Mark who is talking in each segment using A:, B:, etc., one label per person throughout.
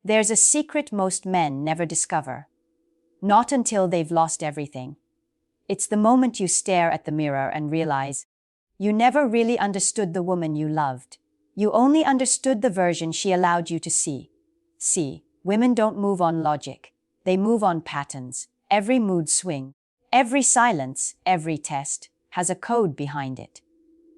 A: There's a secret most men never discover. Not until they've lost everything. It's the moment you stare at the mirror and realize you never really understood the woman you loved. You only understood the version she allowed you to see. See, women don't move on logic. They move on patterns. Every mood swing, every silence, every test has a code behind it.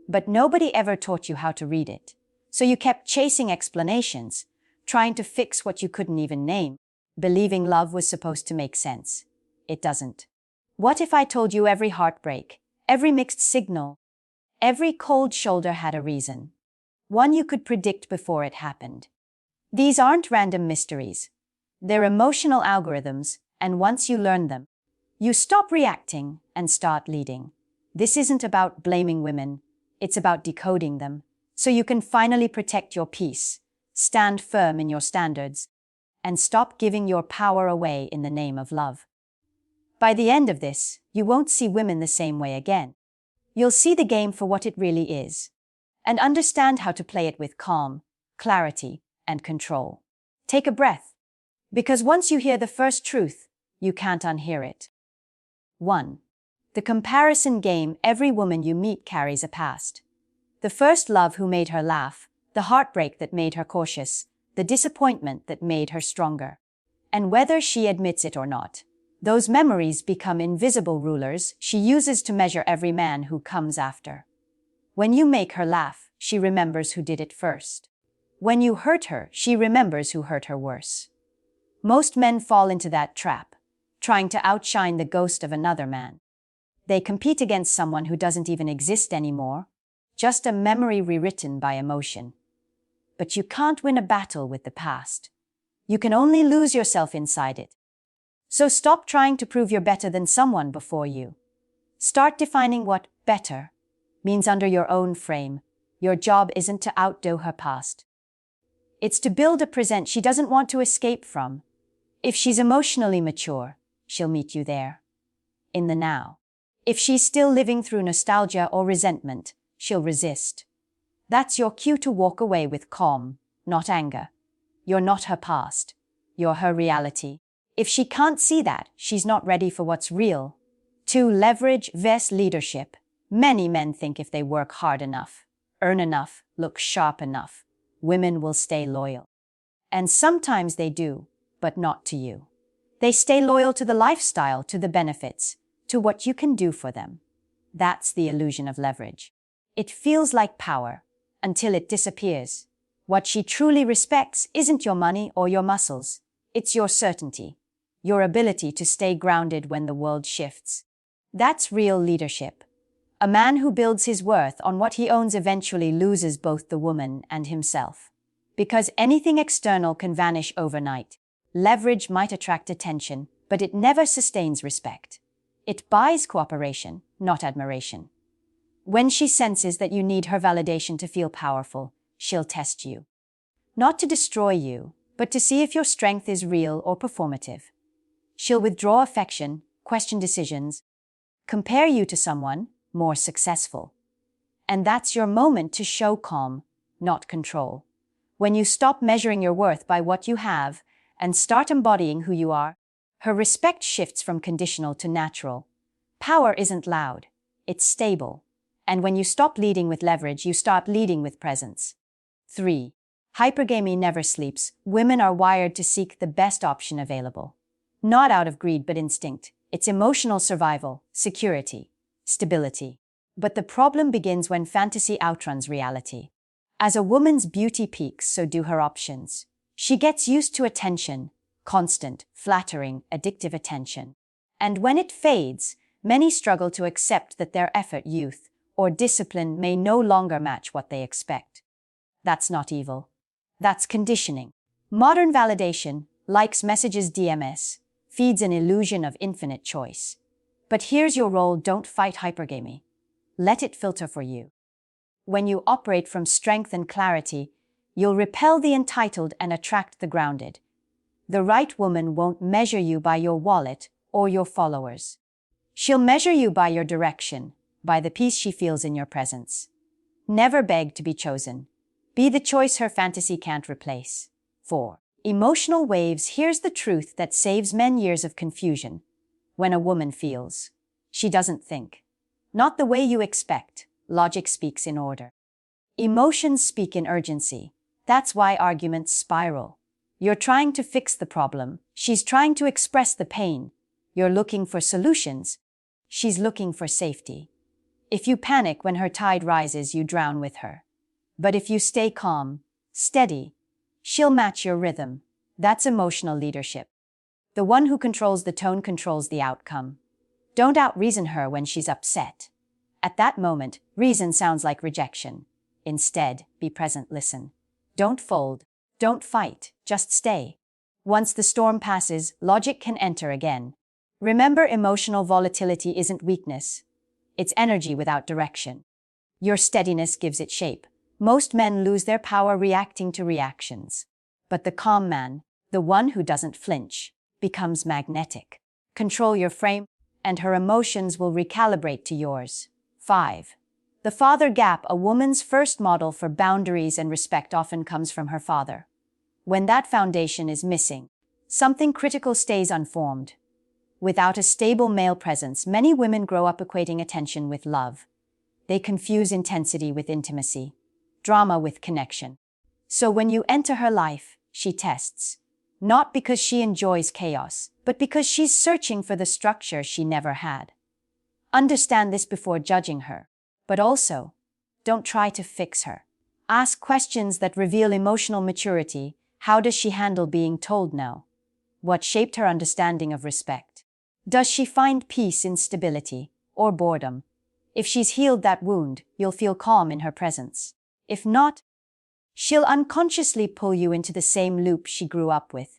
A: But nobody ever taught you how to read it. So you kept chasing explanations, trying to fix what you couldn't even name, believing love was supposed to make sense. It doesn't. What if I told you every heartbreak, every mixed signal, every cold shoulder had a reason? One you could predict before it happened. These aren't random mysteries. They're emotional algorithms, and once you learn them, you stop reacting and start leading. This isn't about blaming women. It's about decoding them, so you can finally protect your peace, stand firm in your standards, and stop giving your power away in the name of love. By the end of this, you won't see women the same way again. You'll see the game for what it really is, and understand how to play it with calm, clarity, and control. Take a breath, because once you hear the first truth, you can't unhear it. 1. The comparison game. Every woman you meet carries a past. The first love who made her laugh, the heartbreak that made her cautious, the disappointment that made her stronger. And whether she admits it or not, those memories become invisible rulers she uses to measure every man who comes after. When you make her laugh, she remembers who did it first. When you hurt her, she remembers who hurt her worse. Most men fall into that trap, trying to outshine the ghost of another man. They compete against someone who doesn't even exist anymore, just a memory rewritten by emotion. But you can't win a battle with the past. You can only lose yourself inside it. So stop trying to prove you're better than someone before you. Start defining what better means under your own frame. Your job isn't to outdo her past. It's to build a present she doesn't want to escape from. If she's emotionally mature, she'll meet you there, in the now. If she's still living through nostalgia or resentment, she'll resist. That's your cue to walk away with calm, not anger. You're not her past. You're her reality. If she can't see that, she's not ready for what's real. 2. Leverage vs. leadership. Many men think if they work hard enough, earn enough, look sharp enough, women will stay loyal. And sometimes they do, but not to you. They stay loyal to the lifestyle, to the benefits, to what you can do for them. That's the illusion of leverage. It feels like power, until it disappears. What she truly respects isn't your money or your muscles. It's your certainty, your ability to stay grounded when the world shifts. That's real leadership. A man who builds his worth on what he owns eventually loses both the woman and himself. Because anything external can vanish overnight. Leverage might attract attention, but it never sustains respect. It buys cooperation, not admiration. When she senses that you need her validation to feel powerful, she'll test you. Not to destroy you, but to see if your strength is real or performative. She'll withdraw affection, question decisions, compare you to someone more successful. And that's your moment to show calm, not control. When you stop measuring your worth by what you have and start embodying who you are, her respect shifts from conditional to natural. Power isn't loud, it's stable. And when you stop leading with leverage, you start leading with presence. 3. Hypergamy never sleeps. Women are wired to seek the best option available. Not out of greed but instinct. It's emotional survival, security, stability. But the problem begins when fantasy outruns reality. As a woman's beauty peaks, so do her options. She gets used to attention, constant, flattering, addictive attention. And when it fades, many struggle to accept that their effort, youth, or discipline may no longer match what they expect. That's not evil. That's conditioning. Modern validation, likes, messages, DMS, feeds an illusion of infinite choice. But here's your role: don't fight hypergamy. Let it filter for you. When you operate from strength and clarity, you'll repel the entitled and attract the grounded. The right woman won't measure you by your wallet or your followers. She'll measure you by your direction, by the peace she feels in your presence. Never beg to be chosen. Be the choice her fantasy can't replace. 4. Emotional waves. Here's the truth that saves men years of confusion. When a woman feels, she doesn't think. Not the way you expect. Logic speaks in order. Emotions speak in urgency. That's why arguments spiral. You're trying to fix the problem. She's trying to express the pain. You're looking for solutions. She's looking for safety. If you panic when her tide rises, you drown with her. But if you stay calm, steady, she'll match your rhythm. That's emotional leadership. The one who controls the tone controls the outcome. Don't out-reason her when she's upset. At that moment, reason sounds like rejection. Instead, be present, listen. Don't fold. Don't fight. Just stay. Once the storm passes, logic can enter again. Remember, emotional volatility isn't weakness. It's energy without direction. Your steadiness gives it shape. Most men lose their power reacting to reactions. But the calm man, the one who doesn't flinch, becomes magnetic. Control your frame, and her emotions will recalibrate to yours. 5. The father gap. A woman's first model for boundaries and respect often comes from her father. When that foundation is missing, something critical stays unformed. Without a stable male presence, many women grow up equating attention with love. They confuse intensity with intimacy, drama with connection. So when you enter her life, she tests. Not because she enjoys chaos, but because she's searching for the structure she never had. Understand this before judging her. But also, don't try to fix her. Ask questions that reveal emotional maturity. How does she handle being told no? What shaped her understanding of respect? Does she find peace in stability or boredom? If she's healed that wound, you'll feel calm in her presence. If not, she'll unconsciously pull you into the same loop she grew up with,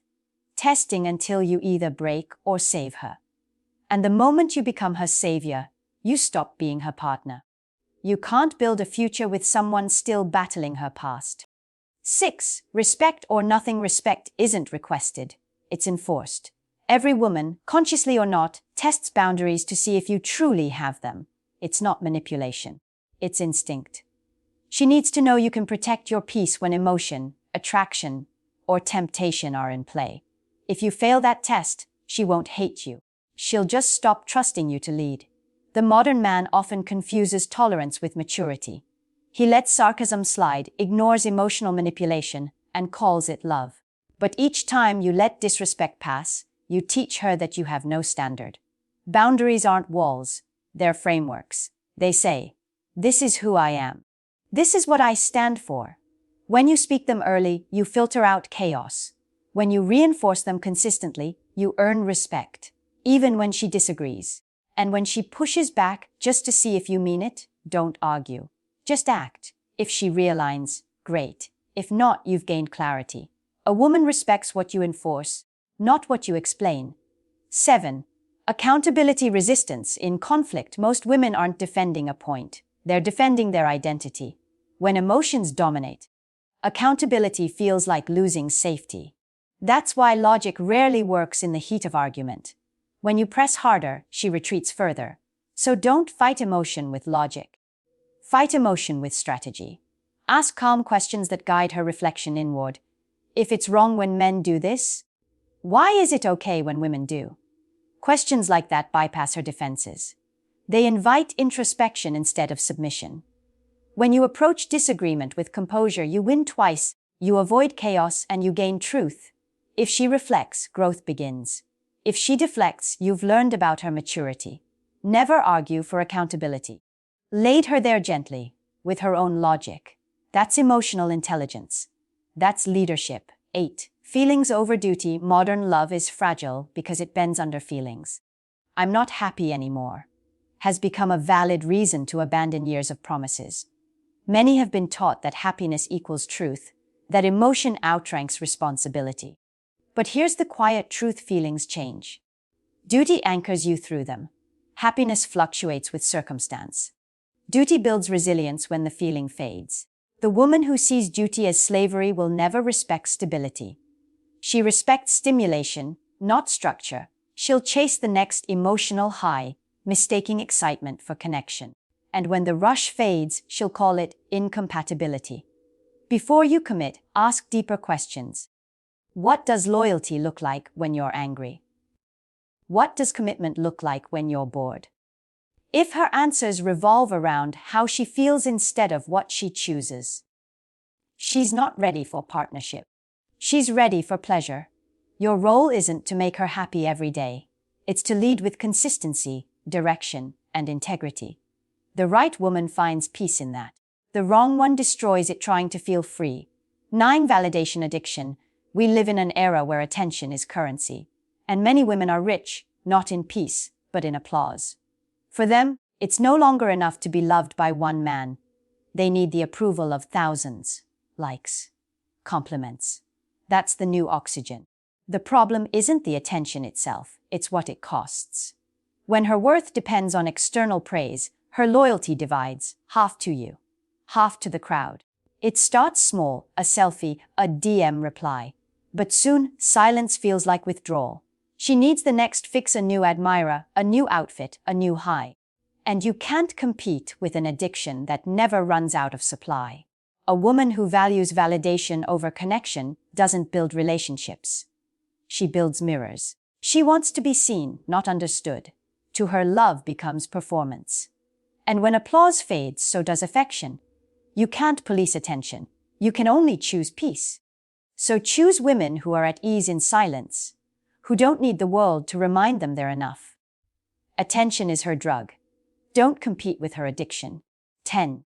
A: testing until you either break or save her. And the moment you become her savior, you stop being her partner. You can't build a future with someone still battling her past. 6. Respect or nothing. Respect isn't requested, it's enforced. Every woman, consciously or not, tests boundaries to see if you truly have them. It's not manipulation. It's instinct. She needs to know you can protect your peace when emotion, attraction, or temptation are in play. If you fail that test, she won't hate you. She'll just stop trusting you to lead. The modern man often confuses tolerance with maturity. He lets sarcasm slide, ignores emotional manipulation, and calls it love. But each time you let disrespect pass, you teach her that you have no standard. Boundaries aren't walls, they're frameworks. They say, "This is who I am. This is what I stand for." When you speak them early, you filter out chaos. When you reinforce them consistently, you earn respect, even when she disagrees. And when she pushes back just to see if you mean it, don't argue. Just act. If she realigns, great. If not, you've gained clarity. A woman respects what you enforce, not what you explain. 7. Accountability resistance. In conflict, most women aren't defending a point. They're defending their identity. When emotions dominate, accountability feels like losing safety. That's why logic rarely works in the heat of argument. When you press harder, she retreats further. So don't fight emotion with logic. Fight emotion with strategy. Ask calm questions that guide her reflection inward. If it's wrong when men do this, why is it okay when women do? Questions like that bypass her defenses. They invite introspection instead of submission. When you approach disagreement with composure, you win twice. You avoid chaos and you gain truth. If she reflects, growth begins. If she deflects, you've learned about her maturity. Never argue for accountability. Lead her there gently, with her own logic. That's emotional intelligence. That's leadership. 8. Feelings over duty. Modern love is fragile because it bends under feelings. "I'm not happy anymore" has become a valid reason to abandon years of promises. Many have been taught that happiness equals truth, that emotion outranks responsibility. But here's the quiet truth: feelings change. Duty anchors you through them. Happiness fluctuates with circumstance. Duty builds resilience when the feeling fades. The woman who sees duty as slavery will never respect stability. She respects stimulation, not structure. She'll chase the next emotional high, mistaking excitement for connection. And when the rush fades, she'll call it incompatibility. Before you commit, ask deeper questions. What does loyalty look like when you're angry? What does commitment look like when you're bored? If her answers revolve around how she feels instead of what she chooses, she's not ready for partnership. She's ready for pleasure. Your role isn't to make her happy every day. It's to lead with consistency, direction, and integrity. The right woman finds peace in that. The wrong one destroys it trying to feel free. 9. Validation addiction. We live in an era where attention is currency. And many women are rich, not in peace, but in applause. For them, it's no longer enough to be loved by one man. They need the approval of thousands. Likes. Compliments. That's the new oxygen. The problem isn't the attention itself, it's what it costs. When her worth depends on external praise, her loyalty divides, half to you, half to the crowd. It starts small, a selfie, a DM reply. But soon, silence feels like withdrawal. She needs the next fix, a new admirer, a new outfit, a new high. And you can't compete with an addiction that never runs out of supply. A woman who values validation over connection doesn't build relationships. She builds mirrors. She wants to be seen, not understood. To her, love becomes performance. And when applause fades, so does affection. You can't police attention. You can only choose peace. So choose women who are at ease in silence, who don't need the world to remind them they're enough. Attention is her drug. Don't compete with her addiction. 10.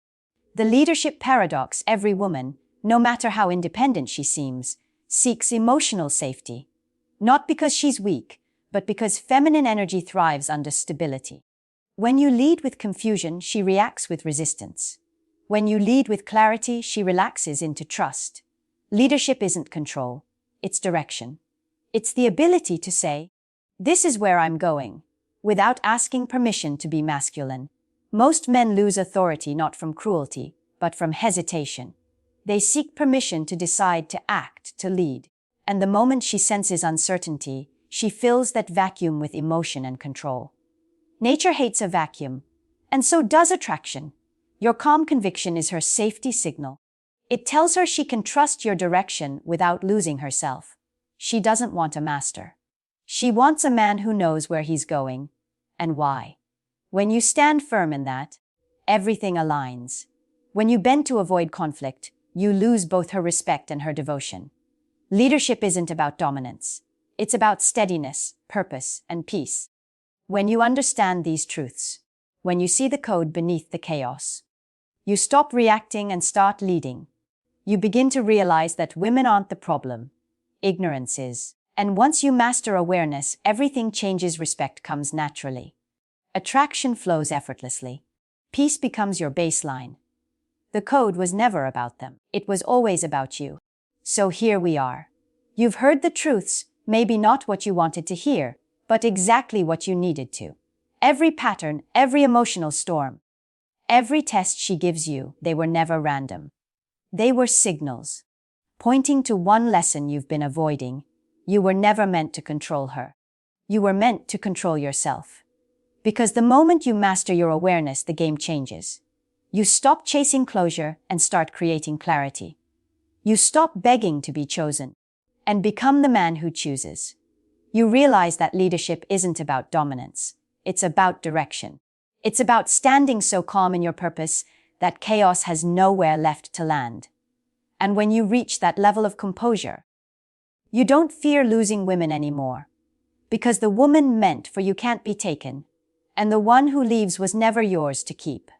A: The leadership paradox. Every woman, no matter how independent she seems, seeks emotional safety. Not because she's weak, but because feminine energy thrives under stability. When you lead with confusion, she reacts with resistance. When you lead with clarity, she relaxes into trust. Leadership isn't control, it's direction. It's the ability to say, "This is where I'm going," without asking permission to be masculine. Most men lose authority not from cruelty, but from hesitation. They seek permission to decide, to act, to lead. And the moment she senses uncertainty, she fills that vacuum with emotion and control. Nature hates a vacuum, and so does attraction. Your calm conviction is her safety signal. It tells her she can trust your direction without losing herself. She doesn't want a master. She wants a man who knows where he's going and why. When you stand firm in that, everything aligns. When you bend to avoid conflict, you lose both her respect and her devotion. Leadership isn't about dominance. It's about steadiness, purpose, and peace. When you understand these truths, when you see the code beneath the chaos, you stop reacting and start leading. You begin to realize that women aren't the problem. Ignorance is. And once you master awareness, everything changes. Respect comes naturally. Attraction flows effortlessly. Peace becomes your baseline. The code was never about them. It was always about you. So here we are. You've heard the truths, maybe not what you wanted to hear, but exactly what you needed to. Every pattern, every emotional storm, every test she gives you, they were never random. They were signals, pointing to one lesson you've been avoiding. You were never meant to control her. You were meant to control yourself. Because the moment you master your awareness, the game changes. You stop chasing closure and start creating clarity. You stop begging to be chosen and become the man who chooses. You realize that leadership isn't about dominance. It's about direction. It's about standing so calm in your purpose that chaos has nowhere left to land. And when you reach that level of composure, you don't fear losing women anymore. Because the woman meant for you can't be taken, and the one who leaves was never yours to keep.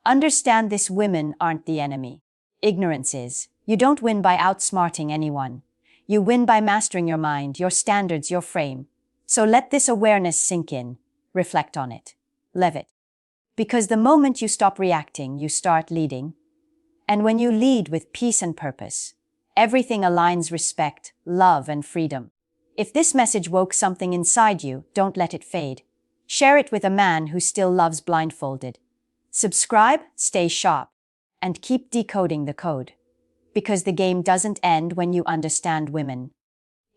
A: Understand this: women aren't the enemy. Ignorance is. You don't win by outsmarting anyone. You win by mastering your mind, your standards, your frame. So let this awareness sink in. Reflect on it. Live it. Because the moment you stop reacting, you start leading. And when you lead with peace and purpose, everything aligns: respect, love, and freedom. If this message woke something inside you, don't let it fade. Share it with a man who still loves blindfolded. Subscribe, stay sharp, and keep decoding the code. Because the game doesn't end when you understand women.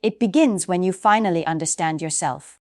A: It begins when you finally understand yourself.